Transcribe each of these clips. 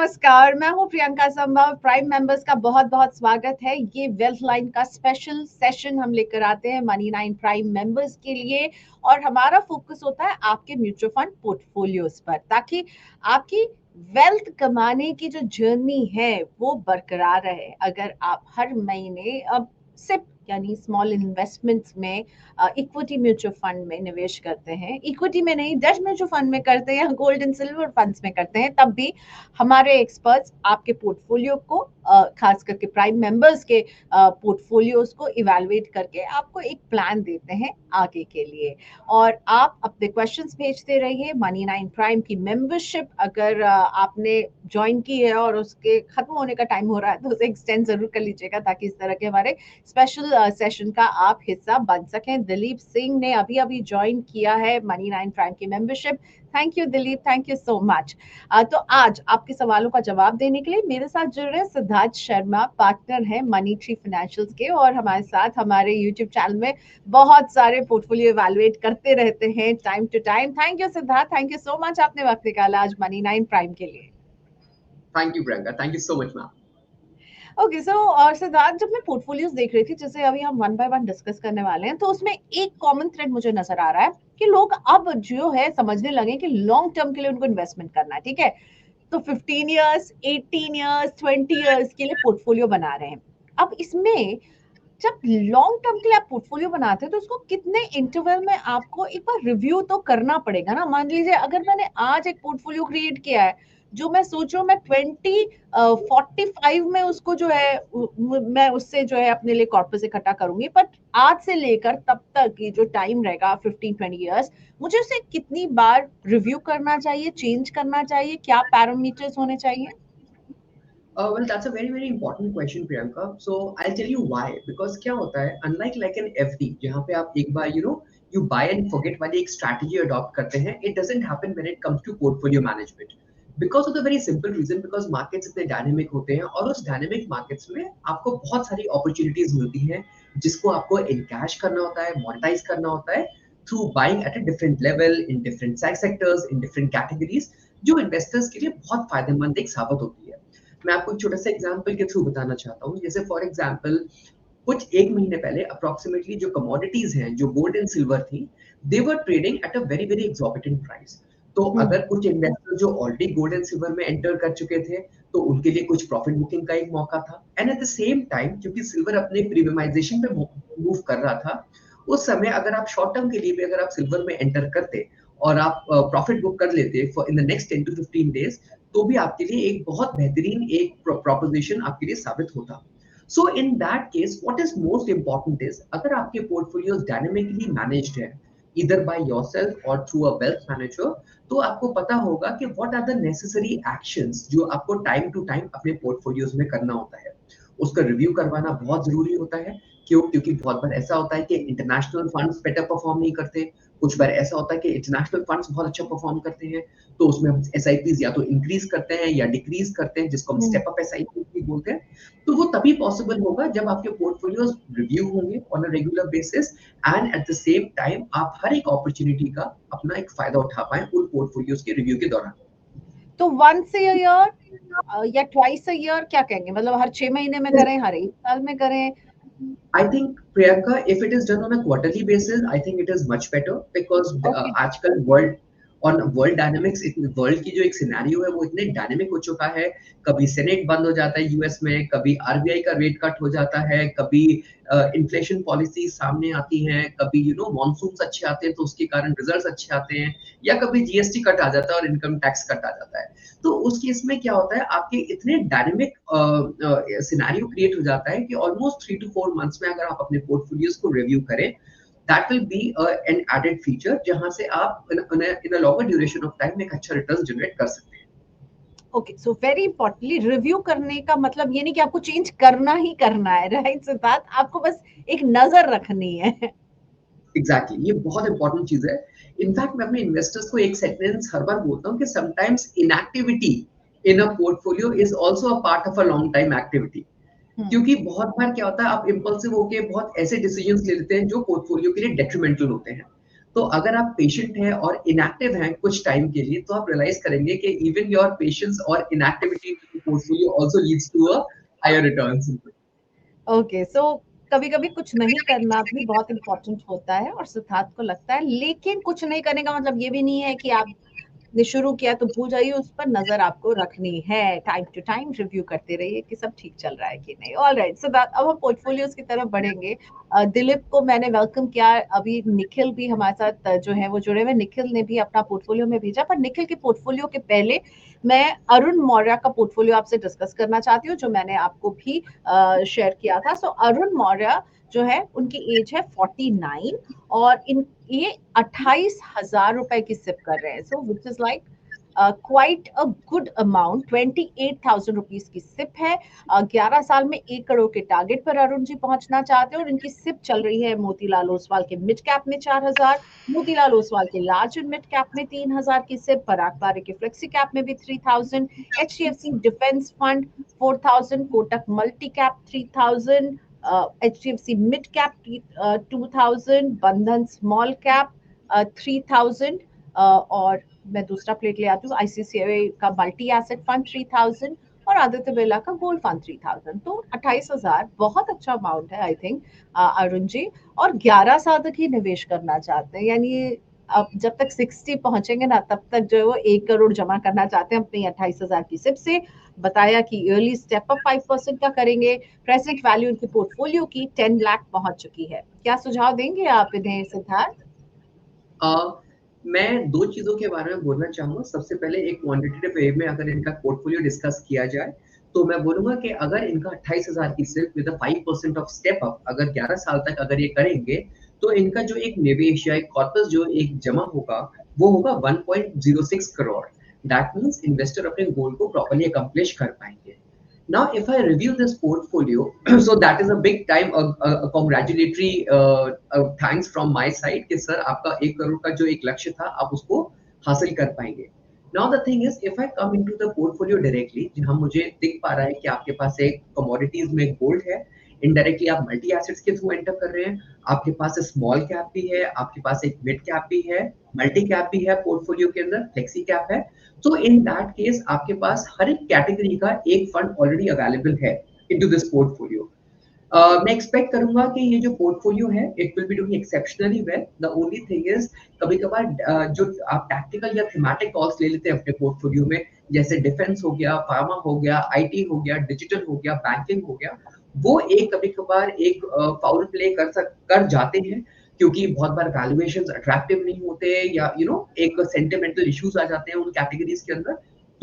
नमस्कार, मैं हूँ प्रियंका संभव। प्राइम मेंबर्स का बहुत बहुत स्वागत है। ये वेल्थ लाइन का स्पेशल सेशन हम लेकर आते हैं मनी 9 प्राइम मेंबर्स के लिए, और हमारा फोकस होता है आपके म्यूचुअल फंड पोर्टफोलियोज पर, ताकि आपकी वेल्थ कमाने की जो जर्नी है वो बरकरार रहे। अगर आप हर महीने अब सिप यानी स्मॉल इन्वेस्टमेंट्स में इक्विटी म्यूचुअल फंड में निवेश करते हैं, इक्विटी में नहीं, डेट म्यूचुअल फंड में करते हैं, गोल्ड एंड सिल्वर फंड्स में करते हैं, तब भी हमारे एक्सपर्ट्स आपके पोर्टफोलियो को खास करके प्राइम मेंबर्स के पोर्टफोलियोज को इवैल्यूएट करके आपको एक प्लान देते हैं आगे के लिए। और आप अपने क्वेश्चंस भेजते रहिए। मनी 9 प्राइम की मेंबरशिप अगर आपने ज्वाइन की है और उसके खत्म होने का टाइम हो रहा है तो उसे एक्सटेंड जरूर कर लीजिएगा, ताकि इस तरह के हमारे स्पेशल सेशन का आप हिस्सा बन सकें। दिलीप सिंह ने अभी अभी ज्वाइन किया है मनी 9 प्राइम की membership. Thank you Dilip, thank you so much. तो आज आपके सवालों का जवाब देने के लिए मेरे साथ जुड़ रहे सिद्धार्थ शर्मा, पार्टनर हैं मनी ट्री फाइनेंशियल्स के, और हमारे साथ हमारे यूट्यूब चैनल में बहुत सारे पोर्टफोलियो इवैल्यूएट करते रहते हैं time to time. Thank you Siddharth, thank you so much, आपने वक्त निकाला आज मनी 9 प्राइम के लिए। Thank you Priyanka, thank you so much ma'am. Okay so, और सिद्धार्थ, जब मैं पोर्टफोलियोज देख रही थी, जैसे अभी हम वन बाय वन डिस्कस करने वाले हैं, तो उसमें एक कॉमन थ्रेड मुझे नजर आ रहा है कि लोग अब जो है समझने लगे कि लॉन्ग टर्म के लिए उनको इन्वेस्टमेंट करना है। ठीक है, तो 15 इयर्स, 18 इयर्स, 20 इयर्स के लिए पोर्टफोलियो बना रहे हैं। अब इसमें जब लॉन्ग टर्म के लिए आप पोर्टफोलियो बनाते हैं तो उसको कितने इंटरवल में आपको एक बार रिव्यू तो करना पड़ेगा ना। मान लीजिए अगर मैंने आज एक पोर्टफोलियो क्रिएट किया है, जो मैं सोच रहा हूँ मैं 2045 में उसको जो है मैं उससे जो है अपने लिए कॉर्पस इकट्ठा करूंगी, बट आज से लेकर तब तक की जो टाइम रहेगा 15-20 इयर्स, मुझे उसे कितनी बार रिव्यू करना चाहिए, चेंज करना चाहिए, क्या पैरामीटर्स होने चाहिए? Well, that's a very important question, Priyanka. So I'll tell you why. Because क्या होता है, unlike like an FD, जहाँ पे आप एक बार you buy and forget वाली एक strategy adopt करते हैं, it doesn't happen when it comes to portfolio management. Because of the very simple reason, because markets इतने dynamic होते हैं और उस dynamic markets में आपको बहुत सारी opportunities मिलती हैं, जिसको आपको encash करना होता है, monetize करना होता है through buying at a different level in different sectors in different categories, जो investors के लिए बहुत फायदेमंद एक साबित होती है। मैं आपको एक छोटा सा एग्जांपल के थ्रू बताना चाहता हूँ। जैसे फॉर एग्जांपल कुछ एक महीने पहले अप्रोक्सीमेटली जो कमोडिटीज हैं, जो गोल्ड एंड सिल्वर थी, they were trading at a very exorbitant price. तो अगर कुछ इन्वेस्टर जो ऑलरेडी गोल्ड एंड सिल्वर में एंटर कर चुके थे, तो उनके लिए कुछ प्रॉफिट बुकिंग का एक मौका था। And at the same time, क्योंकि सिल्वर अपने प्रीमियमाइजेशन पे मूव कर रहा था, उस समय अगर आप शॉर्ट टर्म के लिए भी अगर आप सिल्वर में एंटर करते और आप प्रॉफिट बुक कर लेते for in the next 10 to 15 days, तो भी आपके लिए एक बहुत बेहतरीन एक प्रोपोजिशन आपके लिए साबित होता। So in that case what is most important is, अगर आपके पोर्टफोलियोज डायनेमिकली मैनेज्ड है either by yourself or through a wealth manager, तो आपको पता होगा कि what are the necessary actions जो आपको टाइम टू टाइम अपने पोर्टफोलियोज में करना होता है। उसका रिव्यू करवाना बहुत जरूरी होता है। क्यों? क्योंकि बहुत बार ऐसा होता है कि इंटरनेशनल फंड्स बेटर परफॉर्म नहीं करते, कुछ बार ऐसा होता है कि इंटरनेशनल फंड्स बहुत अच्छा परफॉर्म करते हैं, तो उसमें हम एसआईपीज या तो इंक्रीज करते हैं या डिक्रीज करते हैं, जिसको हम स्टेप अप एसआईपी भी बोलते हैं। तो वो तभी पॉसिबल होगा जब आपके पोर्टफोलियोज रिव्यू होंगे on a regular basis, and at the same time आप हर एक अपॉर्चुनिटी का अपना एक फायदा उठा पाए उन पोर्टफोलियोज के रिव्यू के दौरान। तो वंस अ ईयर या ट्वाइस अ ईयर क्या कहेंगे? मतलब हर 6 महीने में करें, हर 1 साल में करें? I think Priyanka, if it is done on a quarterly basis, I think it is much better because okay. आजकल वर्ल्ड डायनेमिक्स, वर्ल्ड की जो एक सिनेरियो है वो इतने डायनेमिक हो चुका है। कभी सेनेट बंद हो जाता है यूएस में, कभी आरबीआई का रेट कट हो जाता है, कभी इन्फ्लेशन पॉलिसी सामने आती हैं, कभी मॉनसून्स अच्छे आते हैं तो उसके कारण रिजल्ट्स अच्छे आते हैं, या कभी जीएसटी कट आ जाता है और इनकम टैक्स कट आ जाता है। तो उस केस में क्या होता है, आपके इतने डायनेमिक सिनेरियो क्रिएट हो जाता है कि ऑलमोस्ट 3 to 4 मंथ्स में अगर आप अपने पोर्टफोलियोज को रिव्यू करें, that will be an added feature, जहां से आप in a longer duration of time एक अच्छा रिटर्न जनरेट कर सकते हैं। Okay, so very importantly, review करने का मतलब ये नहीं कि आपको चेंज करना ही करना है, राइट सिद्धार्थ? आपको बस एक नजर रखनी है। एग्जैक्टली, ये बहुत इंपॉर्टेंट चीज है। इनफैक्ट मैं अपने इन्वेस्टर्स को एक सेंटेंस हर बार बोलता हूँ कि sometimes inactivity in a portfolio is also a part of a long time activity. क्योंकि बहुत बार क्या होता है, आप इम्पल्सिव होके बहुत ऐसे डिसीजंस ले लेते हैं जो पोर्टफोलियो के लिए डेट्रीमेंटल होते हैं। तो अगर आप पेशेंट हैं और इनएक्टिव हैं कुछ टाइम के लिए, तो आप रियलाइज़ करेंगे कि इवन योर पेशेंस और inactivity in the portfolio also leads to a higher returns. Okay, so कभी-कभी कुछ नहीं करना भी बहुत इम्पोर्टेंट होता है और सिद्धार्थ को लगता है, लेकिन कुछ नहीं करने का मतलब ये भी नहीं है कि आप ने शुरू किया तो भूल जाइए, उस पर नज़र आपको रखनी है, टाइम टू टाइम रिव्यू करते रहिए कि सब ठीक चल रहा है कि नहीं। ऑलराइट, सो दैट अब हम पोर्टफोलियोज़ की तरफ बढ़ेंगे। दिलीप को मैंने वेलकम किया, अभी निखिल भी हमारे साथ जो है वो जुड़े हुए हैं। निखिल ने भी अपना पोर्टफोलियो में भेजा, पर निखिल के पोर्टफोलियो के पहले मैं अरुण मौर्य का पोर्टफोलियो आपसे डिस्कस करना चाहती हूँ, जो मैंने आपको भी शेयर किया था। सो अरुण मौर्य जो है, उनकी एज है 49 और इन ये 28,000 रुपए की सिप कर रहे हैं। So which is like quite a good amount. 28,000 rupees की सिप है। 11 साल में 1 करोड़ के टारगेट पर अरुण जी पहुंचना चाहते हैं और इनकी सिप चल रही है मोतीलाल ओसवाल के मिड कैप में 4,000, मोतीलाल ओसवाल के लार्ज एंड मिड कैप में 3,000 की सिप, पराग पारे के फ्लेक्सी कैप में भी 3,000, HDFC defence fund 4,000, Kotak multi cap 3,000, HDFC Mid Cap 2,000, बंधन स्मॉल कैप 3,000, और मैं दूसरा प्लेट ले आती हूँ, आईसीआईसीआई का मल्टी एसेट फंड 3,000 और आदित्य बिरला का गोल्ड फंड 3,000। तो 28,000 बहुत अच्छा अमाउंट है आई थिंक अरुण जी। और 11 साल तक ही निवेश करना चाहते हैं, यानी अब जब तक 60 पहुंचेंगे ना तब तक जो है वो 1 करोड़ जमा करना चाहते हैं अपनी 28,000 की सिप से। बताया कि ईयरली स्टेप अप 5% का करेंगे। प्रेजेंट वैल्यू इनके पोर्टफोलियो की 10 लाख पहुंच चुकी है। क्या सुझाव देंगे आप इन्हें सिद्धार्थ? अ, मैं 2 चीज़ों के बारे में बोलना चाहूँगा। सबसे पहले एक क्वांटिटेटिव वे में अगर इनका पोर्टफोलियो डिस्कस किया जाए, तो मैं बोलूँगा कि अगर इनका 28,000 की सिर्फ with a 5% of step up अगर 11 साल तक अगर ये करेंगे, तो इनका जो एक निवेश या एक कॉर्पस जो एक जमा होगा, वो होगा 1.06 करोड़। दैट मीन्स इन्वेस्टर अपने गोल को प्रॉपर्ली अकम्प्लिश कर पाएँगे। Now, if I review this portfolio, so that is a big time congratulatory thanks from my side कि सर आपका 1 करोड़ का जो एक लक्ष्य था आप उसको हासिल कर पाएंगे. Now the thing is, if I come into the portfolio directly, जहाँ मुझे दिख पा रहा है कि आपके पास एक commodities में गोल्ड है, indirectly आप मल्टी एसेट्स के थ्रू एंटर कर रहे हैं, आपके पास स्मॉल कैप भी है, आपके पास एक मिड कैप भी है, मल्टी कैप भी है पोर्टफोलियो के अंदर, फ्लेक्सी कैप है. So in that case आपके पास हर एक कैटेगरी का एक फंड ऑलरेडी अवेलेबल है into this portfolio. मैं एक्सपेक्ट करूंगा कि ये जो पोर्टफोलियो है it will be doing exceptionally well. The only thing is कभी-कभार जो आप टैक्टिकल या थीमेटिक कॉल्स ले लेते हैं अपने पोर्टफोलियो में, जैसे डिफेंस हो गया, फार्मा हो गया, आईटी हो गया, डिजिटल हो गया, बैंकिंग हो गया, वो एक कभी-कभार एक फाउल प्ले कर जाते हैं क्योंकि बहुत बार वैल्यूएशंस अट्रैक्टिव नहीं होते या एक सेंटिमेंटल इश्यूज आ जाते हैं उन कैटेगरीज के अंदर.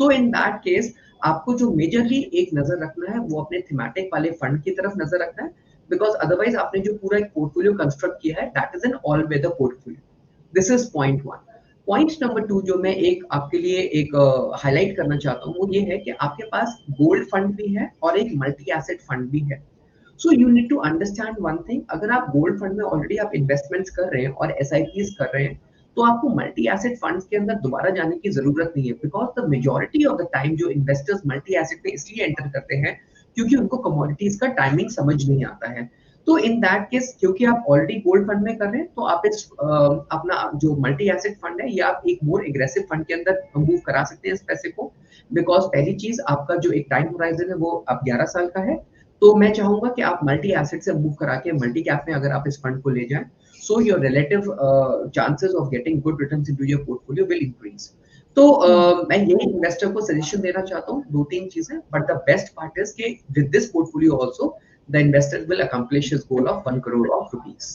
तो इन दैट केस आपको जो मेजरली एक नजर रखना है वो अपने थीमेटिक वाले फंड की तरफ नजर रखना है, बिकॉज अदरवाइज आपने जो पूरा एक पोर्टफोलियो कंस्ट्रक्ट किया है that is an all weather portfolio. This is point one. Point number two जो मैं एक आपके लिए एक हाईलाइट करना चाहता हूँ वो ये है कि आपके पास गोल्ड फंड भी है और एक मल्टी एसेट फंड भी है. So you need to understand one thing. अगर आप गोल्ड फंड में ऑलरेडी आप इन्वेस्टमेंट्स कर रहे हैं और एसआईपीज कर रहे हैं, तो आपको मल्टी एसेट फंड्स के अंदर दोबारा जाने की जरूरत नहीं है, because the majority of the time जो इन्वेस्टर्स मल्टी एसेट में इसलिए एंटर करते हैं क्योंकि उनको कमोडिटीज का टाइमिंग समझ नहीं आता है. तो इन दैट केस क्योंकि आप ऑलरेडी गोल्ड फंड में कर रहे हैं, तो आप इस अपना जो मल्टी एसेट फंड है या आप एक मोर एग्रेसिव फंड के अंदर मूव करा सकते हैं इस पैसे को. बिकॉज पहली चीज आपका जो एक टाइम होराइजन है वो अब 11 साल का है. तो मैं चाहूंगा कि आप मल्टी एसेट से मूव करा के मल्टी कैप में अगर आप इस फंड को ले जाएं, so your relative chances of getting good returns into your portfolio will increase. तो मैं यही इन्वेस्टर को सजेशन देना चाहता हूँ 2-3 चीजें, but the best part is कि with this portfolio also the investor will accomplish his goal of 1 crore of rupees.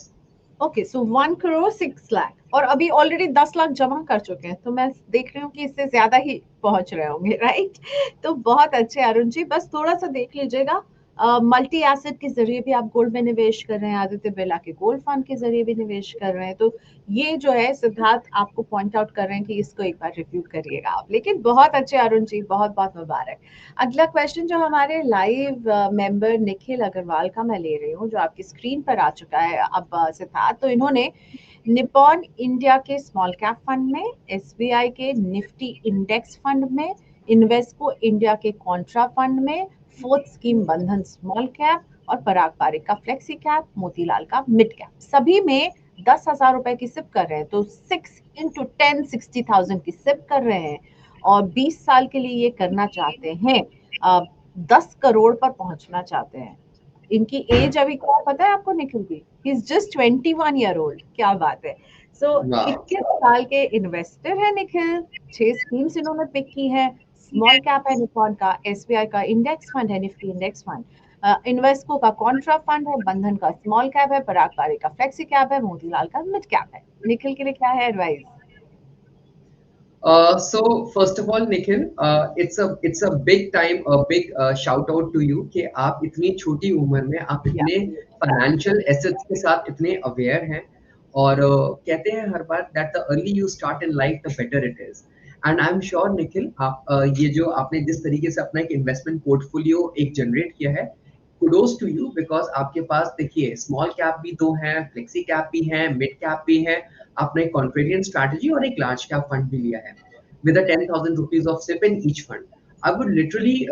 Okay, so 1 crore 6 lakh और अभी ऑलरेडी 10 लाख जमा कर चुके हैं, तो मैं देख रही हूँ कि इससे ज्यादा ही पहुंच रहे होंगे, राइट? तो बहुत अच्छे अरुण जी, बस थोड़ा सा देख लीजिएगा। मल्टी एसेट के जरिए भी आप गोल्ड में निवेश कर रहे हैं, आदित्य बिरला के गोल्ड फंड के जरिए भी निवेश कर रहे हैं, तो ये जो है सिद्धार्थ आपको पॉइंट आउट कर रहे हैं कि इसको एक बार रिव्यू करिएगा आप। लेकिन बहुत अच्छे अरुण जी, बहुत बहुत मुबारक। अगला क्वेश्चन जो हमारे लाइव मेंबर निखिल अग्रवाल का मैं ले रही हूँ, जो आपकी स्क्रीन पर आ चुका है अब सिद्धार्थ। तो इन्होंने निपॉन इंडिया के स्मॉल कैप फंड में, एसबीआई के निफ्टी इंडेक्स फंड में, इन्वेस्को इंडिया के कॉन्ट्रा फंड में, फोर्थ स्कीम बंधन स्मॉल कैप और पराग पारिक का फ्लेक्सी कैप, मोतीलाल का मिड कैप, सभी में 10,000 रुपए की सिप कर रहे हैं तो 6 into 10 60,000 की सिप कर रहे हैं और 20 साल के लिए ये करना चाहते हैं, 10 करोड़ पर पहुंचना चाहते हैं। इनकी एज अभी क्या पता है आपको निखिल की? He is just 21 year old. क्या बात है। सो 21 साल के इन्वेस्टर है निखिल। 6 स्कीम्स इन्होंने पिक की है। स्मॉल कैप है निकॉन का, एसबीआई का इंडेक्स फंड है, निफ्टी इंडेक्स फंड, इन्वेस्को का कॉन्ट्रा फंड है, बंधन का स्मॉल कैप है, पराग पारी का फ्लेक्सी कैप है, मोतीलाल का मिड कैप है। निखिल के लिए क्या है advice? So first of all, Nikhil, it's a big time, a big shout out to you कि आप इतनी छोटी उम्र में आप या इतने फाइनेंशियल एसेट्स के साथ इतने अवेयर हैं और कहते हैं हर बार that the early you start in life the better it is. And I'm sure Nikhil आप ये जो आपने जिस तरीके से अपना एक इन्वेस्टमेंट पोर्टफोलियो एक जनरेट किया है, kudos to you because आपके पास देखिए स्मॉल कैप भी दो हैं, फ्लेक्सी कैप भी हैं, मिड कैप भी है, आपने एक कॉन्ट्रेरियन स्ट्रैटेजी और एक लार्ज कैप फंड भी लिया है with a 10,000 rupees of SIP in each fund. I would literally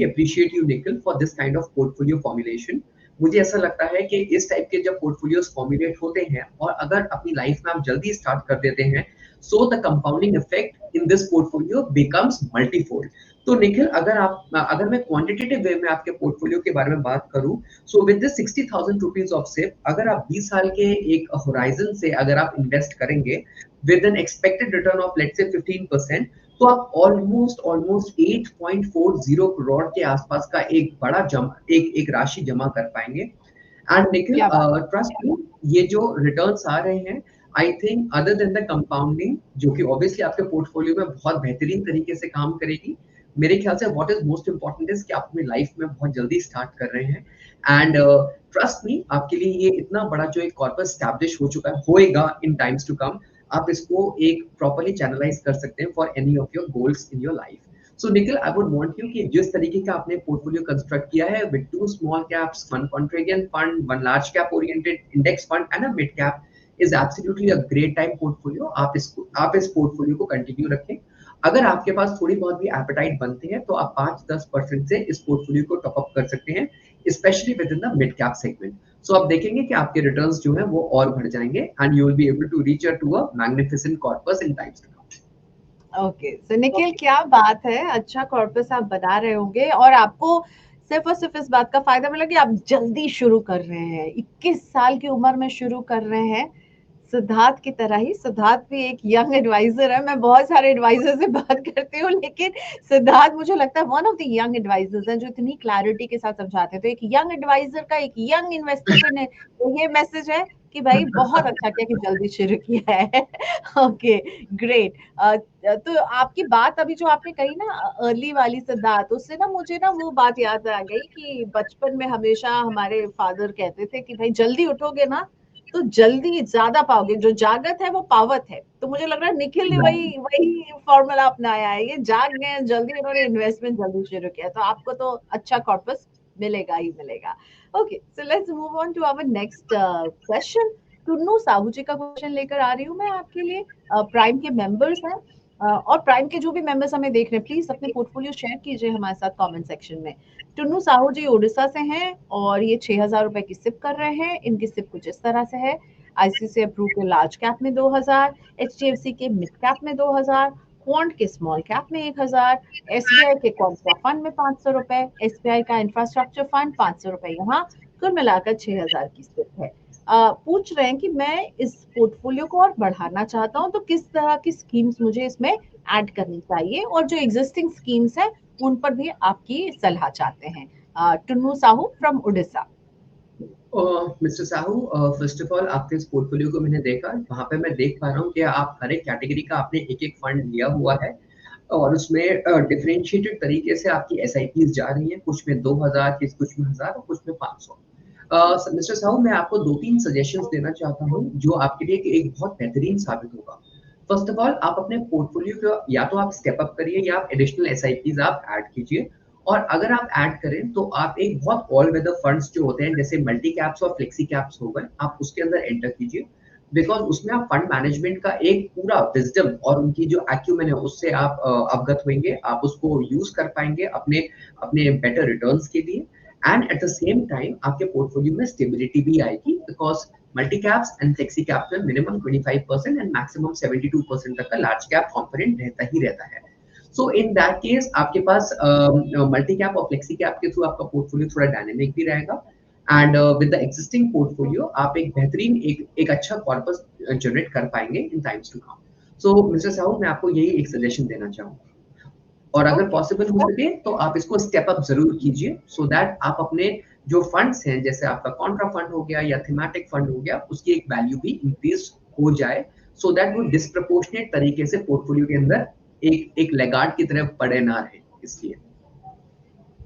appreciate you, Nikhil, for this kind of portfolio formulation. मुझे ऐसा लगता है कि इस टाइप के जब पोर्टफोलियोज फॉर्मुलेट होते हैं और अगर अपनी लाइफ में आप जल्दी स्टार्ट कर देते हैं, so the compounding effect in this portfolio becomes multifold. तो निखिल अगर मैं क्वांटिटेटिव वे में आपके पोर्टफोलियो के बारे में बात करूं, so with this 60,000 rupees of SIP अगर आप 20 साल के एक होराइजन से अगर आप इन्वेस्ट करेंगे with an expected return of let's say 15%, तो आप ऑलमोस्ट 8.40 करोड़ के आसपास का एक बड़ा एक राशि जमा कर पाएंगे। एंड निखिल क्या बात ट्रस्ट मी, ये जो रिटर्न्स आ रहे हैं, I think other than the compounding जो कि ऑब्वियसली आपके पोर्टफोलियो में बहुत बेहतरीन तरीके से काम करेगी, मेरे ख्याल से what is most important is कि आप अपनी लाइफ में बहुत जल्दी स्टार्ट कर रहे हैं। एंड ट्रस्ट मी, आपके लिए ये इतना बड़ा जो एक कॉर्पस स्टैब्लिश हो चुका है, होएगा इन टाइम्स टू कम, आप इसको एक प्रॉपर्ली चैनलाइज कर सकते हैं for any of your goals in your life. So Nikhil, I would want you कि जिस तरीके का आपने पोर्टफोलियो कंस्ट्रक्ट किया है with 2 small caps, 1 contrarian fund, 1 large cap oriented index fund and a mid cap is absolutely a great time portfolio. आप इस portfolio को कंटिन्यू रखें। अगर आपके पास थोड़ी बहुत भी एपेटाइट बनते हैं तो आप 5-10% से इस पोर्टफोलियो को टॉप अप कर सकते हैं, specially with in the mid cap segment. So आप देखेंगे कि आपके रिटर्न्स जो हैं वो और बढ़ जाएंगे and you will be able to reach to a magnificent corpus in times to come. Okay. So Nikhil क्या बात है, अच्छा कॉर्पस आप बना रहे होंगे और आपको सिर्फ और सिर्फ इस बात का फायदा मिला कि आप जल्दी शुरू कर रहे हैं, 21 साल की उम्र में शुरू कर रहे हैं। सिद्धार्थ की तरह ही, सिद्धार्थ भी एक यंग एडवाइजर है। मैं बहुत सारे एडवाइजर से बात करती हूँ लेकिन सिद्धार्थ मुझे लगता है one of the young advisors हैं जो इतनी क्लैरिटी के साथ समझाते हैं। तो एक यंग एडवाइजर का एक यंग इन्वेस्टर को तो ये मैसेज है कि भाई बहुत अच्छा किया कि जल्दी शुरू किया है। Okay, great. तो आपकी बात अभी जो आपने कही ना अर्ली वाली सिद्धार्थ, उससे ना मुझे ना वो बात याद आ गई कि बचपन में हमेशा हमारे फादर कहते थे कि भाई जल्दी उठोगे ना तो जल्दी ज्यादा पाओगे, जो जागत है वो पावत है। तो मुझे लग रहा है निखिल ने वही वही फॉर्मूला अपनाया है, ये जाग गए जल्दी, उन्होंने इन्वेस्टमेंट जल्दी शुरू किया, तो आपको तो अच्छा कॉर्पस मिलेगा ही मिलेगा। Okay, so let's move on to our next question. Tunnu Sahu ji का क्वेश्चन लेकर आ रही हूँ मैं आपके लिए। प्राइम के मेंबर्स हैं और प्राइम के जो भी मेंबर्स हमें देख रहे हैं प्लीज अपने पोर्टफोलियो शेयर कीजिए हमारे साथ कमेंट सेक्शन में। टुन्नू साहू जी उड़ीसा से हैं और ये 6,000 रुपए की सिप कर रहे हैं। इनकी सिप कुछ इस तरह से है। आईसीआईसीआई प्रू के लार्ज कैप में 2,000, एचडीएफसी के मिड कैप में 2,000, क्वांट के स्मॉल कैप में 1,000, एसबीआई के कॉन्ट्रा फंड में 500 रुपए, एसबीआई का इंफ्रास्ट्रक्चर फंड 500 रुपए, यहाँ कुल मिलाकर 6,000 की सिप है। पूछ रहे हैं कि मैं इस पोर्टफोलियो को और बढ़ाना चाहता हूँ तो किस तरह की स्कीम्स मुझे इसमें ऐड करनी चाहिए और जो एग्जिस्टिंग स्कीम्स है उन पर भी आपकी सलाह चाहते हैं। Tunnu Sahu from Orissa. Mister Sahu, first of all आपके इस पोर्टफोलियो को मैंने देखा, वहां पे मैं देख पा रहा हूँ कि आप हर एक कैटेगरी का आपने एक एक फंड लिया हुआ है और उसमें डिफरेंशिएटेड तरीके से आपकी एसआईपीज जा रही हैं, कुछ में 2,000, कुछ में 1,000 और कुछ में 500। मिस्टर साहू, मैं आपको 2-3 सजेशंस देना चाहता हूँ जो आपके लिए एक बहुत बेहतरीन साबित होगा। फर्स्ट ऑफ ऑल, आप अपने पोर्टफोलियो को या तो आप स्टेप अप करिए या आप एडिशनल एसआईपीज आप ऐड कीजिए। और अगर आप ऐड करें तो आप एक बहुत ऑल वेदर फंड्स जो होते हैं जैसे मल्टी कैप्स और फ्लेक्सी कैप्स हो गए, आप उसके अंदर एंटर कीजिए, बिकॉज उसमें आप फंड मैनेजमेंट का एक पूरा विजडम और उनकी जो एक्यूमेन है उससे आप अवगत होंगे, आप उसको यूज कर पाएंगे अपने अपने बेटर रिटर्न्स के लिए। And at the same time आपके पोर्टफोलियो में स्टेबिलिटी भी आएगी, because multi caps and flexi caps में मिनिमम 25% एंड मैक्सिमम 72% तक का लार्ज कैप कंपोनेंट रहता ही रहता है। सो इन दैट केस आपके पास मल्टी कैप और फ्लेक्सी कैप के थ्रू आपका पोर्टफोलियो थोड़ा डायनेमिक भी रहेगा and with the existing portfolio आप एक बेहतरीन एक अच्छा कॉर्पस जनरेट कर पाएंगे in times to come. So mister Sahu, मैं आपको यही एक सजेशन देना चाहूंगा और अगर पॉसिबल हो सके तो आप इसको स्टेप अप जरूर कीजिए सो दैट आप अपने जो फंड्स हैं, जैसे आपका कॉन्ट्रा फंड हो गया या थीमेटिक फंड हो गया, उसकी एक वैल्यू भी इंक्रीज हो जाए सो दैट वो डिस्प्रपोर्शनेट तरीके से पोर्टफोलियो के अंदर एक लेगार्ड की तरह पड़े ना रहे। इसलिए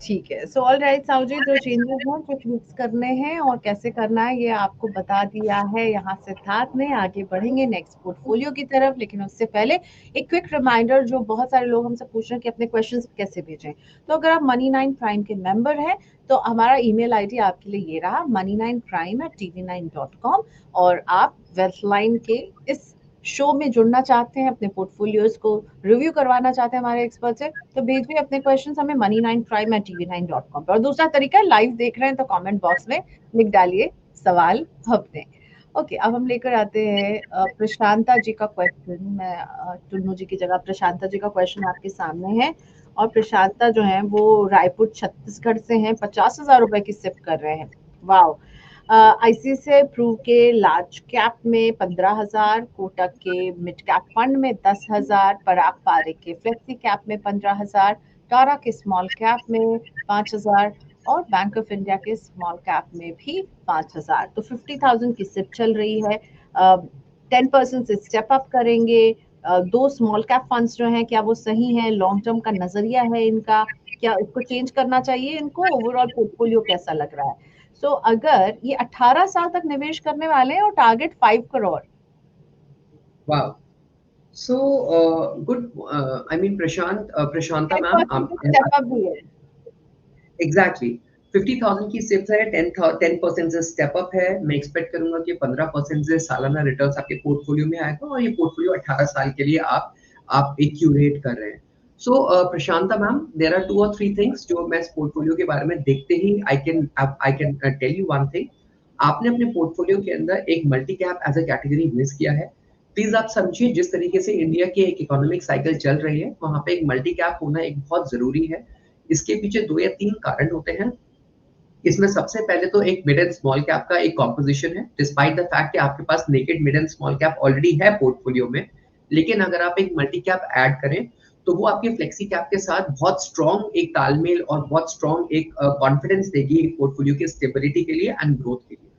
ठीक है। सो ऑल राइट साहू जी, जो चेंजेस हैं, जो ट्वीक्स करने हैं और कैसे करना है, ये आपको बता दिया है। यहाँ से साथ में आगे बढ़ेंगे नेक्स्ट पोर्टफोलियो की तरफ, लेकिन उससे पहले एक क्विक रिमाइंडर, जो बहुत सारे लोग हमसे पूछ रहे हैं कि अपने क्वेश्चंस कैसे भेजें। तो अगर आप Money9 प्राइम के मेंबर हैं तो हमारा ईमेल आईडी आपके लिए ये रहा, money9prime@tv9.com। और आप वेल्थ लाइन के इस शो में जुड़ना चाहते हैं, अपने पोर्टफोलियोज को रिव्यू करवाना चाहते हैं हमारे एक्सपर्ट से, तो भेजिए अपने क्वेश्चंस हमें money9prime@tv9.com पर। और दूसरा तरीका है, लाइव देख रहे हैं तो कमेंट बॉक्स में लिख डालिए सवाल अपने। ओके, अब हम लेकर आते हैं प्रशांता जी का क्वेश्चन। मैं टुन्नू जी की जगह प्रशांता जी का क्वेश्चन आपके सामने है। और प्रशांता जो है वो रायपुर छत्तीसगढ़ से हैं, 50,000 रुपए की सिप कर रहे हैं। वाह। आईसीआईसीआई प्रू के लार्ज कैप में 15,000, कोटक के मिड कैप फंड में 10,000, पराग पारिक के फ्लेक्सी कैप में 15,000, टारा के स्मॉल कैप में 5,000 और बैंक ऑफ इंडिया के स्मॉल कैप में भी 5,000। तो 50,000 की सिप चल रही है। 10% से स्टेप अप करेंगे। दो स्मॉल कैप फंड्स जो हैं, क्या वो सही है? लॉन्ग टर्म का नजरिया है इनका? क्या इसको चेंज करना चाहिए इनको? ओवरऑल पोर्टफोलियो कैसा लग रहा है? सो अगर ये 18 साल तक निवेश करने वाले हैं और टारगेट 5 करोड़। वाह। So good. I mean Prashanta ma'am, 10% step up भी है। एग्जैक्टली 50,000 की सिप्स है, 10% से स्टेप अप है। मैं एक्सपेक्ट करूंगा कि 15% से सालाना रिटर्न्स आपके पोर्टफोलियो में आएगा और ये पोर्टफोलियो 18 साल के लिए आप एक क्यूरेट कर रहे हैं। So Prashanta ma'am, there are 2 or 3 things जो मैं इस पोर्टफोलियो के बारे में देखते ही I can tell you one thing. आपने अपने पोर्टफोलियो के अंदर एक multi cap as a category miss किया है। प्लीज आप समझिए, जिस तरीके से इंडिया की एक इकोनॉमिक साइकिल चल रही है, वहां पे एक मल्टी कैप होना एक बहुत जरूरी है। इसके पीछे 2 या 3 कारण होते हैं। इसमें सबसे पहले तो एक मिड एंड स्मॉल कैप का एक कॉम्पोजिशन है, डिस्पाइट द फैक्ट कि आपके पास naked mid and small cap already है पोर्टफोलियो में। लेकिन अगर आप एक मल्टी कैप ऐड करें तो वो आपके फ्लेक्सी कैप के साथ बहुत स्ट्रॉन्ग एक तालमेल और बहुत स्ट्रॉन्ग एक कॉन्फिडेंस देगी पोर्टफोलियो की स्टेबिलिटी के लिए एंड ग्रोथ के लिए।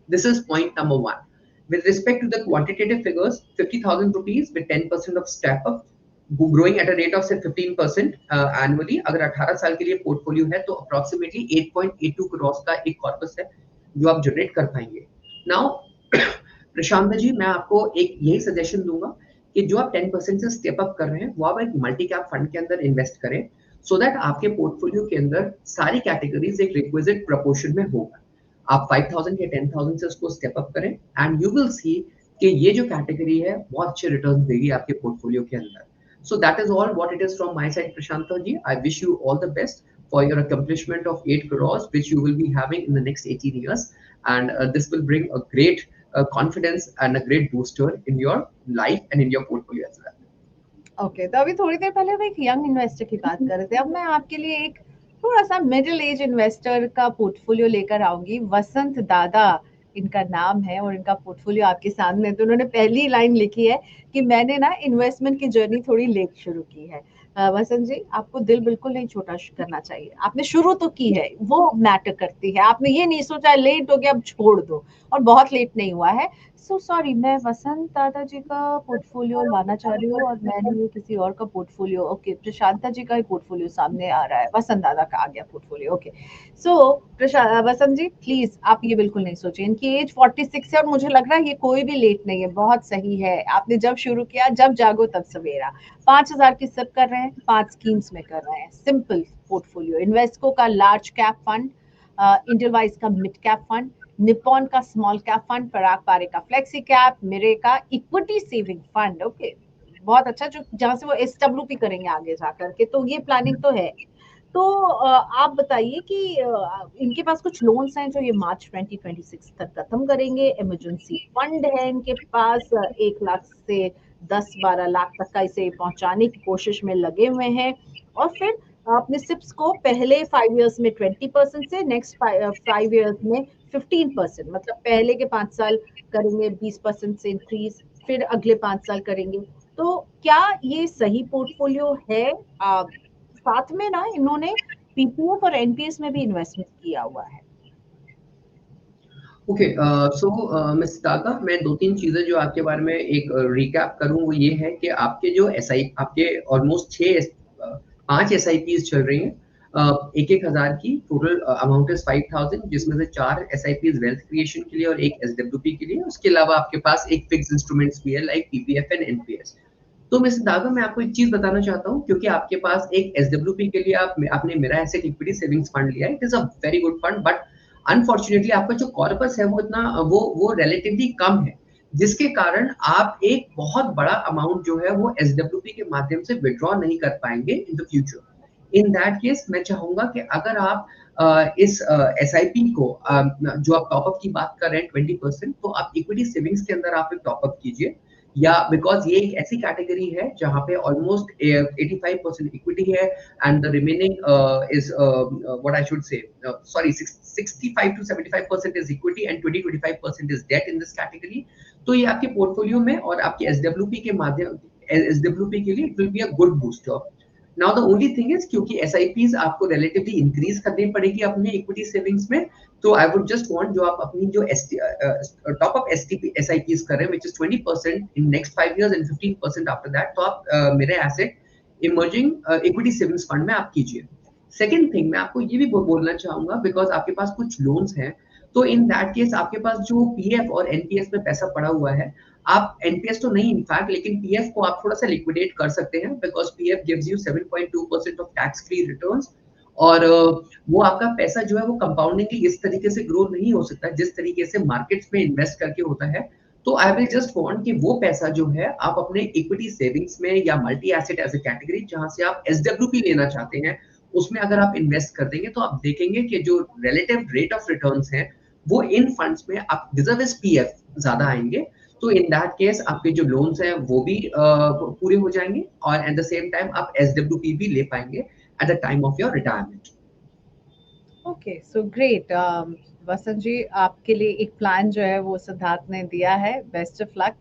This is point number 1। With respect to the quantitative figures, 50,000 rupees with 10% of step up, growing at a rate of say 15% annually, अगर 18 साल के लिए पोर्टफोलियो है तो अप्रोक्सीमेटली 8.82 करोड़ का एक कॉर्पस है जो आप जनरेट कर पाएंगे। नाउ प्रशांत जी, मैं आपको एक यही सजेशन दूंगा कि जो आप 10% से स्टेप अप कर रहे हैं वो आप एक मल्टी कैप फंड के अंदर इन्वेस्ट करें सो दैट आपके पोर्टफोलियो के अंदर सारी कैटेगरीज एक रिक्विजिट प्रोपोर्शन में होगा। आप 5,000 या 10,000 से उसको स्टेप अप करें एंड यू विल सी कि ये जो कैटेगरी है बहुत अच्छे रिटर्न देगी आपके पोर्टफोलियो के अंदर। So that is all what it is from my side, Prashanta ji. I wish you all the best for your accomplishment of 8 crores, which you will be having in the next 18 years. And this will bring a great confidence and a great booster in your life and in your portfolio as well. Okay, तो अभी थोड़ी देर पहले हम एक young investor की बात कर रहे थे। अब मैं आपके लिए एक थोड़ा सा मिडिल एज इन्वेस्टर का पोर्टफोलियो लेकर आऊंगी। वसंत दादा इनका नाम है और इनका पोर्टफोलियो आपके सामने है। तो उन्होंने पहली लाइन लिखी है कि मैंने ना इन्वेस्टमेंट की जर्नी थोड़ी लेट शुरू की है। वसंत जी, आपको दिल बिल्कुल नहीं छोटा करना चाहिए। आपने शुरू तो की है, वो मैटर करती है। आपने ये नहीं सोचा लेट हो गया अब छोड़ दो, और बहुत लेट नहीं हुआ है। सो सॉरी, मैं वसंत दादा जी का पोर्टफोलियो लाना चाह रही हूँ और मैंने ये किसी और का पोर्टफोलियो। ओके, प्रशांता जी का ही पोर्टफोलियो सामने आ रहा है, वसंत दादा का आ गया portfolio. Okay, so Vasant ji please आप ये बिल्कुल नहीं सोचिए। इनकी एज 46 है और मुझे लग रहा है ये कोई भी लेट नहीं है, बहुत सही है। आपने जब शुरू किया, जब जागो तब सवेरा। 5,000 की सब कर रहे हैं, 5 स्कीम्स में कर रहे हैं। सिंपल पोर्टफोलियो, इन्वेस्को का लार्ज कैप फंड, इंडलवाइज का मिड कैप फंड, निपॉन का स्मॉल कैप फंड, पराग पारे का फ्लेक्सी कैप, मेरे का इक्विटी सेविंग फंड। ओके, बहुत अच्छा, जो जहां से वो एसडब्ल्यूपी करेंगे आगे जाकर के, तो ये प्लानिंग तो है। तो आप बताइए कि इनके पास कुछ लोन्स हैं जो ये मार्च 2026 तक खत्म करेंगे, इमरजेंसी फंड है इनके पास 1 लाख से 10-12 लाख तक का इसे पहुंचाने की कोशिश में लगे हुए हैं, और फिर अपने सिप्स को पहले 5 इयर्स में 20% से नेक्स्ट 5 इयर्स में 15%, मतलब पहले के 5 साल करेंगे 20% से इंक्रीज, फिर अगले 5 साल करेंगे। तो क्या ये सही पोर्टफोलियो है? साथ में ना इन्होंने पीपीएफ और एनपीएस में भी इन्वेस्टमेंट किया हुआ है। ओके, सो मिस दादा, मैं 2-3 चीज़ें जो आपके बारे में एक रिकैप करूँ, वो ये है कि आपके जो एसआई आपके ऑलमोस्ट 5 एसआईपीज़ चल रही हैं, 1,000 की टोटल अमाउंट इज़ 5,000, जिसमें से 4 एसआईपीज़ वेल्थ क्रिएशन के लिए और 1 एसडब्ल्यूपी के लिए। उसके अलावा आपके पास एक फिक्स्ड इंस्ट्रूमेंट्स भी है लाइक पीपीएफ एंड एनपीएस। तो मिस दादा, मैं आपको एक चीज़ बताना चाहता हूँ, क्योंकि आपके पास एक एसडब्ल्यूपी के लिए आपने मेरा एसेट इक्विटी सेविंग्स फंड लिया है। It is a very good fund, but unfortunately आपका जो कॉर्पस है वो रिलेटिवली कम है, जिसके कारण आप एक बहुत बड़ा अमाउंट जो है वो एसडब्ल्यूपी के माध्यम से विथड्रॉ नहीं कर पाएंगे in the future. In that case मैं चाहूंगा कि अगर आप इस एसआईपी को जो आप टॉपअप की बात कर रहे हैं 20%, तो आप इक्विटी सेविंग्स के अंदर आप एक टॉपअप कीजिए, या बिकॉज ये एक ऐसी कैटेगरी है जहां पे ऑलमोस्ट 85% इक्विटी है, and the remaining is what I should say, sorry, 65 to 75% is equity and 20-25% is debt in this category. तो ये आपके पोर्टफोलियो में और आपके एसडब्ल्यूपी के माध्यम एसडब्ल्यूपी के लिए it will be a good booster. Now the only thing is, क्योंकि एसआईपीज आपको रिलेटिवली इंक्रीज करनी पड़ेगी अपने इक्विटी सेविंग्स में, तो आई वुड जस्ट वांट, जो आप अपनी जो टॉप अप एसआईपीज कर रहे हैं which is 20% in next 5 years and 15% after that, तो आप मेरे asset emerging equity savings fund में आप कीजिए। सेकंड थिंग मैं आपको ये भी बोलना चाहूंगा, बिकॉज आपके पास कुछ लोन्स हैं, तो इन दैट केस आपके पास जो पीएफ और एनपीएस में पैसा पड़ा हुआ है, आप एनपीएस तो नहीं इनफैक्ट, लेकिन पीएफ को आप थोड़ा सा लिक्विडेट कर सकते हैं, because PF gives you 7.2% of tax free returns, और वो आपका पैसा जो है वो कंपाउंडिंगली इस तरीके से ग्रो नहीं हो सकता जिस तरीके से मार्केट्स में इन्वेस्ट करके होता है। तो आई विल जस्ट वांट कि वो पैसा जो है आप अपने इक्विटी सेविंग्स में या multi asset as a category जहां से आप एसडब्ल्यूपी लेना चाहते हैं, उसमें अगर आप इन्वेस्ट कर देंगे, तो आप देखेंगे कि जो रिलेटिव रेट ऑफ रिटर्न्स हैं वो इन फंड्स में आप रिजर्व पीएफ ज्यादा आएंगे। तो इन दैट केस आपके जो लोन्स हैं वो भी पूरे हो जाएंगे, और एट द सेम टाइम आप एसडब्ल्यूपी भी ले पाएंगे at the time of your retirement. Okay, so great. Vasant ji, आपके लिए एक प्लान जो है वो सिद्धार्थ ने दिया है। बेस्ट ऑफ लक,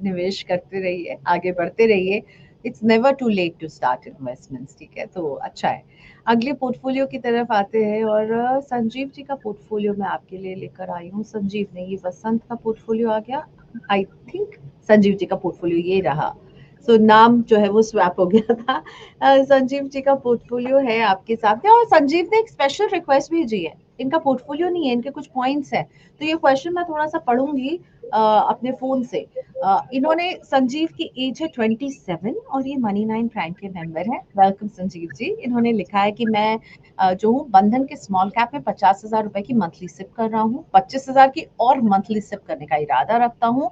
निवेश करते रहिए, आगे बढ़ते रहिए। It's never too late to start investments, ठीक है? तो अच्छा है। अगले पोर्टफोलियो की तरफ आते हैं, और संजीव जी का पोर्टफोलियो मैं आपके लिए लेकर आई हूँ। संजीव ने, ये वसंत का पोर्टफोलियो आ गया, आई थिंक संजीव जी का पोर्टफोलियो ये रहा। सो नाम जो है वो स्वैप हो गया था। संजीव जी का पोर्टफोलियो है आपके साथ में, और संजीव ने एक स्पेशल रिक्वेस्ट भेजी है। इनका पोर्टफोलियो नहीं है, इनके कुछ पॉइंट्स हैं, तो ये क्वेश्चन मैं थोड़ा सा पढ़ूंगी अपने फोन से। इन्होंने, संजीव की एज है 27 और ये मनी 9 प्राइम के मेंबर हैं। वेलकम संजीव जी। इन्होंने लिखा है कि मैं जो हूँ बंधन के स्मॉल कैप में 50,000 रुपए की मंथली सिप कर रहा हूँ, 25,000 की और मंथली सिप करने का इरादा रखता हूँ।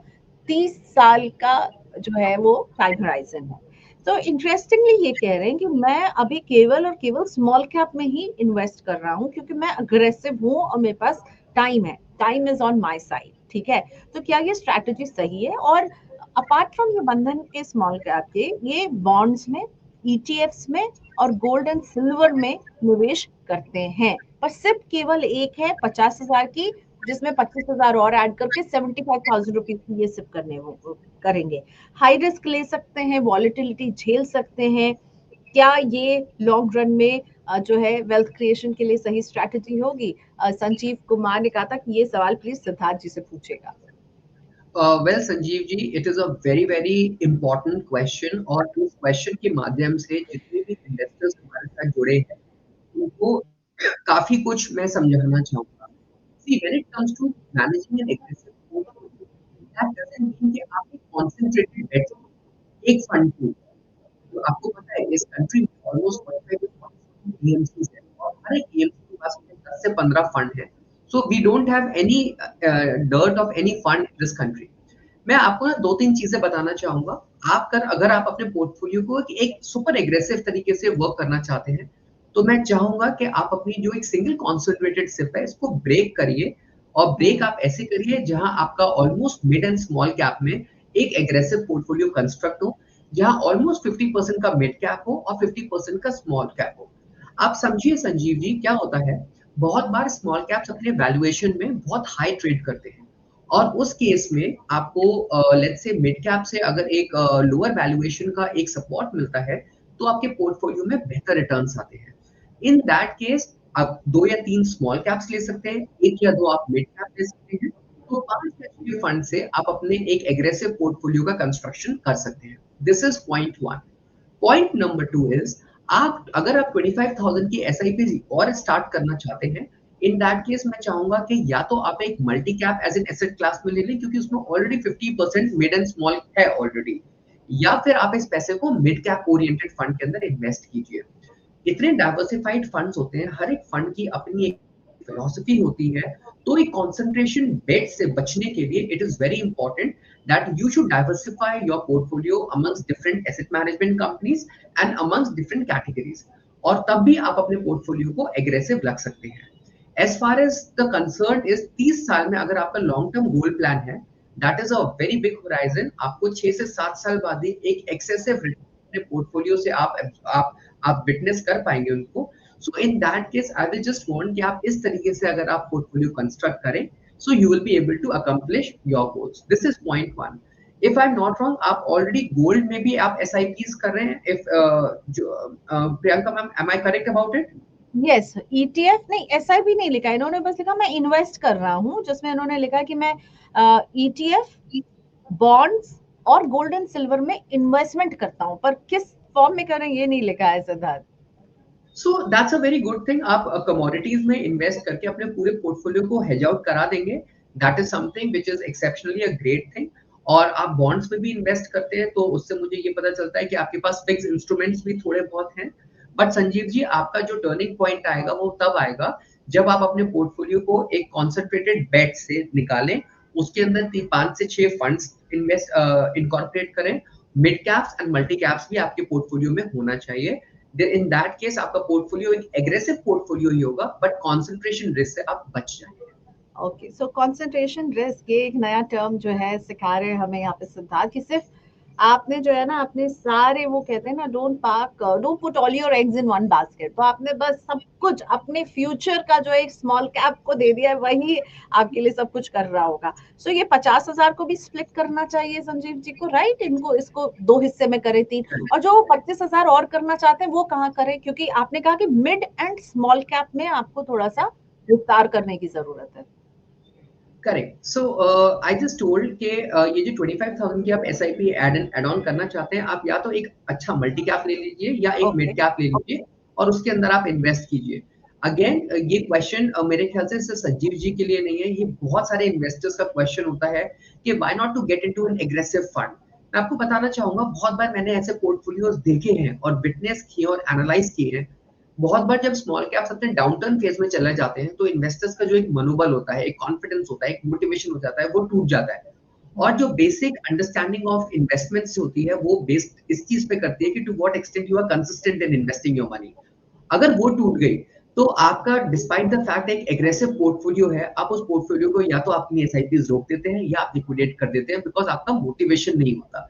30 साल का जो है वो टाइम होराइजन है। तो इंटरेस्टिंगली ये कह रहे हैं कि मैं अभी केवल और केवल स्मॉल कैप में ही इन्वेस्ट कर रहा हूँ, क्योंकि मैं अग्रेसिव हूँ और मेरे पास टाइम है, time is on my side, ठीक है? तो क्या ये स्ट्रैटेजी सही है? और अपार्ट फ्रॉम ये बंधन के स्मॉल कैप के, ये बॉन्ड्स में, ईटीएफ्स में और गोल्ड एंड सिल्वर में निवेश करते हैं, पर सिर्फ केवल एक है 50,000 की, जिसमें 25,000 और ऐड करके 75,000 रुपीज की ये सिप करने वो करेंगे। हाई रिस्क ले सकते हैं, वॉलेटिलिटी झेल सकते हैं। क्या ये लॉन्ग रन में जो है वेल्थ क्रिएशन के लिए सही स्ट्रैटेजी होगी? संजीव कुमार ने कहा था कि ये सवाल प्लीज सिद्धार्थ जी से पूछेगा। Well Sanjeev ji, it is a very very important question, और इस क्वेश्चन के माध्यम से जितने भी इन्वेस्टर्स हमारे साथ जुड़े हैं उनको काफी कुछ मैं समझाना चाहूंगा। See, when it comes to managing an aggressive portfolio, that doesn't mean कि आप एक concentrated bet एक फंड के ऊपर। तो आपको पता है इस कंट्री में ऑलमोस्ट 45 टू 47 एएमसीज हैं, और हर एक एएमसी के पास में 10 से 15 फंड है। So we don't have any dearth of any fund in this country. मैं आपको ना 2-3 चीजें बताना चाहूंगा। अगर आप अपने पोर्टफोलियो को एक सुपर एग्रेसिव तरीके से वर्क करना चाहते हैं, तो मैं चाहूंगा कि आप अपनी जो एक सिंगल कॉन्सेंट्रेटेड सिप है इसको ब्रेक करिए, और ब्रेक आप ऐसे करिए जहां आपका almost mid and small cap में एक एग्रेसिव पोर्टफोलियो कंस्ट्रक्ट हो, जहां ऑलमोस्ट 50% का मिड कैप हो और 50% का स्मॉल कैप हो। आप समझिए संजीव जी, क्या होता है, बहुत बार स्मॉल कैप्स अपने वैल्यूएशन में बहुत हाई ट्रेड करते हैं, और उस केस में आपको लेट्स से मिड कैप से अगर एक लोअर वैल्यूएशन का एक सपोर्ट मिलता है, तो आपके पोर्टफोलियो में बेहतर रिटर्न्स आते हैं। इन दैट केस आप 2 या 3 स्मॉल कैप्स ले सकते हैं, 1 या 2 आप मिड कैप ले सकते हैं। तो 5 या 6 फंड से आप अपने एक एग्रेसिव पोर्टफोलियो का कंस्ट्रक्शन कर सकते हैं। This is point 1। Point number 2 is, आप अगर आप 25,000 की एसआईपी और स्टार्ट करना चाहते हैं, इन दैट केस मैं चाहूंगा कि या तो आप एक multi cap as an asset class में ले लें, क्योंकि उसमें ऑलरेडी 50% मिड एंड स्मॉल है ऑलरेडी, या फिर आप इस पैसे को मिड कैप ओरिएंटेड फंड के अंदर इन्वेस्ट कीजिए। इतने डाइवर्सिफाइड फंड्स होते हैं, हर एक फंड की अपनी एक फिलॉसफी होती है, तो एक कंसंट्रेशन बेट से बचने के लिए it is very important that you should diversify your portfolio amongst different asset management companies and amongst different categories, और तब भी आप अपने पोर्टफोलियो को एग्रेसिव रख सकते हैं। As far as the concern is, 30 साल में अगर आपका लॉन्ग टर्म गोल प्लान है, that is a very big horizon. आपको 6 से 7 साल बाद ही एक एक्सेसिव रिटर्न अपने पोर्टफोलियो से आप विटनेस कर पाएंगे उनको। So in that case I will just want कि आप इस तरीके से अगर आप पोर्टफोलियो कंस्ट्रक्ट करें, so you will be able to accomplish your goals. This is point one. If I'm not wrong, आप already gold में भी आप SIPs कर रहे हैं, if Priyanka ma'am, am I correct about it? Yes, ETF नहीं, SIP नहीं लिखा, इन्होंने बस लिखा मैं इन्वेस्ट कर रहा हूँ, जिसमें इन्होंने लिखा कि मैं ईटीएफ, बॉन्ड्स और गोल्ड एंड सिल्वर में इन्वेस्टमेंट करता हूँ, पर किस फॉर्म में कर रहे हैं ये नहीं लिखा है Siddharth. So that's a very good thing. आप कमोडिटीज में इन्वेस्ट करके अपने पूरे पोर्टफोलियो को हेज आउट करा देंगे, that is something which is exceptionally a great thing. और आप बॉन्ड्स में भी इन्वेस्ट करते हैं, तो उससे मुझे ये पता चलता है कि आपके पास फिक्स इंस्ट्रूमेंट्स भी थोड़े बहुत हैं। बट संजीव जी, आपका जो टर्निंग पॉइंट आएगा वो तब आएगा जब आप अपने पोर्टफोलियो को एक कॉन्सेंट्रेटेड बेट से निकालें, उसके अंदर 5 से 6 फंड्स इन्वेस्ट इनकॉर्पोरेट करें। Mid caps and multi caps भी आपके पोर्टफोलियो में होना चाहिए। इन दैट केस आपका पोर्टफोलियो एक एग्रेसिव पोर्टफोलियो ही होगा, बट कंसंट्रेशन रिस्क से आप बच जाएंगे। ओके, सो कंसंट्रेशन रिस्क, ये एक नया टर्म जो है सिखा रहे हैं हमें यहाँ पे सिद्धार्थ, कि सिर्फ आपने जो है ना अपने सारे, वो कहते हैं ना, don't put all your eggs in one basket, तो आपने बस सब कुछ अपने फ्यूचर का जो एक स्मॉल कैप को दे दिया है, वही आपके लिए सब कुछ कर रहा होगा। सो ये 50,000 को भी स्प्लिट करना चाहिए संजीव जी को, राइट? इनको, इसको 2 हिस्से में करें, 3, और जो 25,000 और करना चाहते हैं वो कहाँ करें? क्योंकि आपने कहा कि मिड एंड स्मॉल कैप में आपको थोड़ा सा विस्तार करने की जरूरत है। Correct. So I just told कि ये जो 25,000 की आप एसआईपी एड ऑन करना चाहते हैं, आप या तो एक अच्छा मल्टी कैप ले लीजिए या एक मिड कैप ले लीजिए, और उसके अंदर आप इन्वेस्ट कीजिए। अगेन ये क्वेश्चन मेरे ख्याल से सिर्फ संजीव जी के लिए नहीं है, ये बहुत सारे इन्वेस्टर्स का क्वेश्चन होता है कि why not to get into an aggressive fund. मैं आपको बताना चाहूंगा, बहुत बार मैंने ऐसे पोर्टफोलियोज देखे हैं और विटनेस किए और एनालाइज किए हैं। बहुत बार जब स्मॉल कैप्स अपने डाउनटर्न फेज में चले जाते हैं, तो इन्वेस्टर्स का जो एक मनोबल होता है, एक कॉन्फिडेंस होता है, एक मोटिवेशन हो जाता है, वो टूट जाता है। और जो बेसिक अंडरस्टैंडिंग ऑफ इन्वेस्टमेंट्स होती है, वो बेस्ड इस चीज पे करती है कि to what extent you are consistent in investing your money. अगर वो टूट गई, तो आपका डिस्पाइट द फैक्ट एक एग्रेसिव पोर्टफोलियो है, आप उस पोर्टफोलियो को या तो अपनी एसआईपीज रोक देते हैं या आप लिक्विडेट कर देते हैं, बिकॉज आपका मोटिवेशन नहीं होता।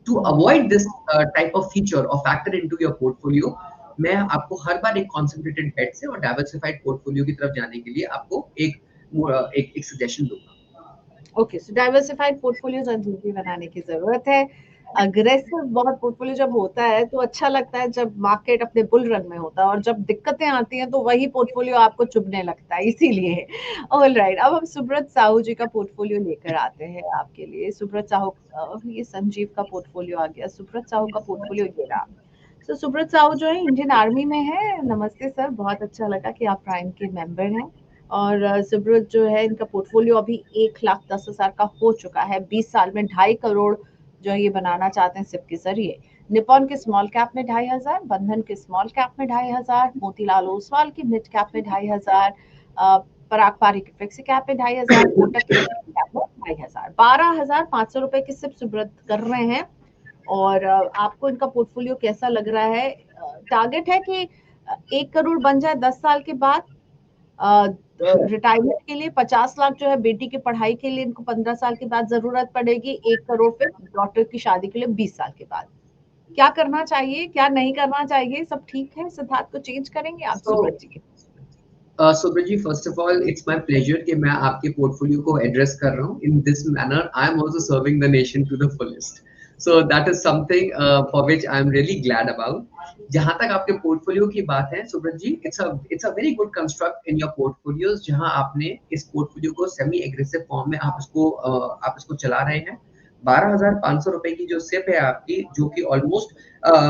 To avoid this type of feature और फैक्टर इनटू योर पोर्टफोलियो, मैं आपको हर बार एक कॉन्सेंट्रेटेड बेट से और डाइवर्सिफाइड पोर्टफोलियो की तरफ जाने के लिए आपको एक सजेशन दूंगा। ओके, सो डाइवर्सिफाइड पोर्टफोलियो संजीव बनाने की जरूरत है। अग्रेसिव बहुत पोर्टफोलियो जब होता है तो अच्छा लगता है जब मार्केट अपने बुल रन में होता है, और जब दिक्कतें आती हैं तो वही पोर्टफोलियो आपको चुभने लगता है, इसीलिए। ऑल राइट, अब हम सुब्रत साहू जी का पोर्टफोलियो लेकर आते हैं आपके लिए। सुब्रत साहू, ये संजीव का पोर्टफोलियो आ गया, सुब्रत साहू का पोर्टफोलियो ये रहा। तो सुब्रत साहू जो है इंडियन आर्मी में है। नमस्ते सर, बहुत अच्छा लगा कि आप प्राइम के मेंबर हैं। और सुब्रत जो है, इनका पोर्टफोलियो अभी 1,10,000 का हो चुका है। 20 साल में 2.5 करोड़ जो ये बनाना चाहते हैं सिप के जरिए। निपॉन के स्मॉल कैप में 2,500, बंधन के स्मॉल कैप में 2,500, मोतीलाल ओसवाल के मिड कैप में 2,500, पराग पारी के फ्लेक्सी कैप में 2,500, कोटक के कैप में 2,500, 12,500 रुपए की सिप सुब्रत कर रहे हैं। और आपको इनका पोर्टफोलियो कैसा लग रहा है? टारगेट है कि 1 करोड़ बन जाए 10 साल के बाद, रिटायरमेंट के लिए 50 लाख जो है बेटी की पढ़ाई के लिए इनको 15 साल के बाद जरूरत पड़ेगी, 1 करोड़ फिर डॉटर की शादी के लिए 20 साल के बाद। क्या करना चाहिए, क्या नहीं करना चाहिए, सब ठीक है? सिद्धार्थ को चेंज करेंगे आप So, Subrata ji? Subrata ji, first of all it's my pleasure कि मैं आपके पोर्टफोलियो को एड्रेस कर रहा हूँ in this manner. I am also serving the nation to the fullest, so that is something for which I am really glad about. जहां तक आपके पोर्टफोलियो की बात है Subrata ji, it's a very good construct in your portfolios, जहां आपने इस portfolio को सेमी एग्रेसिव फॉर्म में आप इसको चला रहे हैं। 12,500 रुपए की जो सिप है आपकी, जो कि ऑलमोस्ट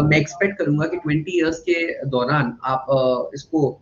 मैं एक्सपेक्ट करूंगा कि 20 इयर्स के दौरान आप इसको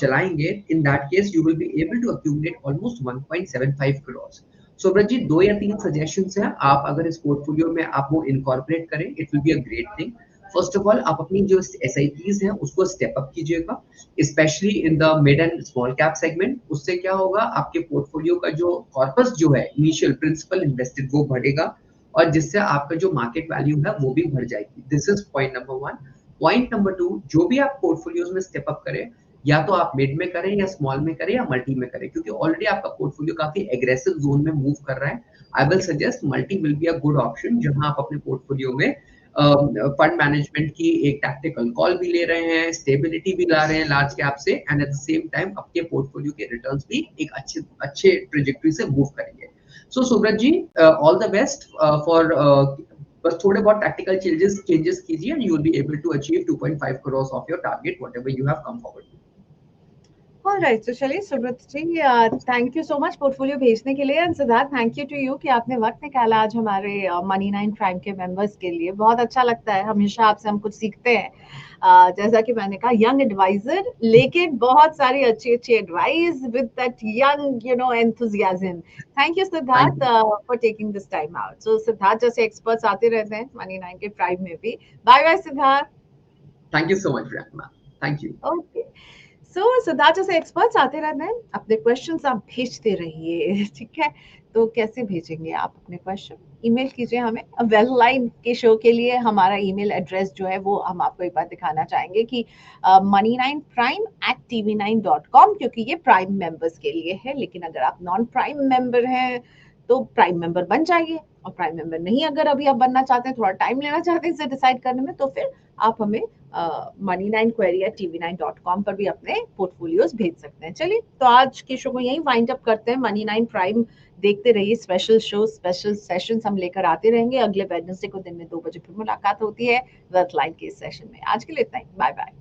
चलाएंगे। In that case you will be able to accumulate almost 1.75 crore. Subrata ji, 2 या 3 सजेशंस हैं, आप अगर इस पोर्टफोलियो में आप वो इनकॉर्पोरेट करें, it will be a great thing. First of all, आप अपनी जो एसआईपीज हैं उसको स्टेप अप कीजिएगा, specially in the mid and small cap segment. उससे क्या होगा, आपके पोर्टफोलियो का जो कॉर्पस जो है, इनिशियल प्रिंसिपल इन्वेस्टेड, वो बढ़ेगा, और जिससे आपका जो मार्केट वैल्यू है वो भी बढ़ जाएगी। This is point number 1। Point number 2, जो भी आप पोर्टफोलियोज में स्टेप अप करें, या तो आप मिड में करें, या स्मॉल में करें, या मल्टी में करें, क्योंकि ऑलरेडी आपका पोर्टफोलियो काफी एग्रेसिव जोन में मूव कर रहा है। I will suggest multi will be a good option, जहां आप अपने पोर्टफोलियो में फंड मैनेजमेंट की एक टैक्टिकल कॉल भी ले रहे हैं, स्टेबिलिटी भी ला रहे हैं लार्ज कैप से, and at the same time आपके पोर्टफोलियो के रिटर्न्स भी एक अच्छे अच्छे ट्रेजेक्टरी से मूव करेंगे। So Subrata ji, all the best for, बस थोड़े बहुत टैक्टिकल चेंजेस कीजिए, and you will be able to achieve 2.5 crore of your target, whatever you have come forward. Alright, तो चलिए Subrata ji, thank you so much portfolio भेजने के लिए, and Siddharth thank you to you कि आपने वक्त निकाला आज हमारे मनी नाइन प्राइम के मेंबर्स के लिए। बहुत अच्छा लगता है, हमेशा आपसे हम कुछ सीखते हैं। जैसा कि मैंने कहा, यंग एडवाइजर, लेकिन बहुत सारी अच्छी अच्छी advice with that young enthusiasm. Thank you thank Siddharth you. For taking this time out. So Siddharth जैसे एक्सपर्ट्स आते रहते हैं मनी नाइन के प्राइम में भी। Bye bye Siddharth. Thank you so much Priyanka, thank you. Okay, so Siddharth जैसे एक्सपर्ट्स आते रहते हैं, अपने क्वेश्चंस आप भेजते रहिए, ठीक है? तो कैसे भेजेंगे आप अपने क्वेश्चन? ईमेल कीजिए हमें। वेल लाइन के शो के लिए हमारा ईमेल एड्रेस जो है वो हम आपको एक बार दिखाना चाहेंगे कि money9prime@tv9.com, क्योंकि ये प्राइम मेंबर्स के लिए है। लेकिन अगर आप नॉन प्राइम मेंबर हैं तो प्राइम मेंबर बन जाइए, और प्राइम मेंबर नहीं अगर अभी आप बनना चाहते हैं, थोड़ा टाइम लेना चाहते हैं इसे डिसाइड करने में, तो फिर आप हमें money9query@tv9.com पर भी अपने पोर्टफोलियोज भेज सकते हैं। चलिए, तो आज के शो को यही वाइंड अप करते हैं। मनी नाइन प्राइम देखते रहिए, स्पेशल शो, स्पेशल सेशंस हम लेकर आते रहेंगे। अगले वेडनेसडे को दिन में 2 बजे फिर मुलाकात होती है वेल्थ लाइन के इस सेशन में। आज के लिए इतना ही, बाय बाय।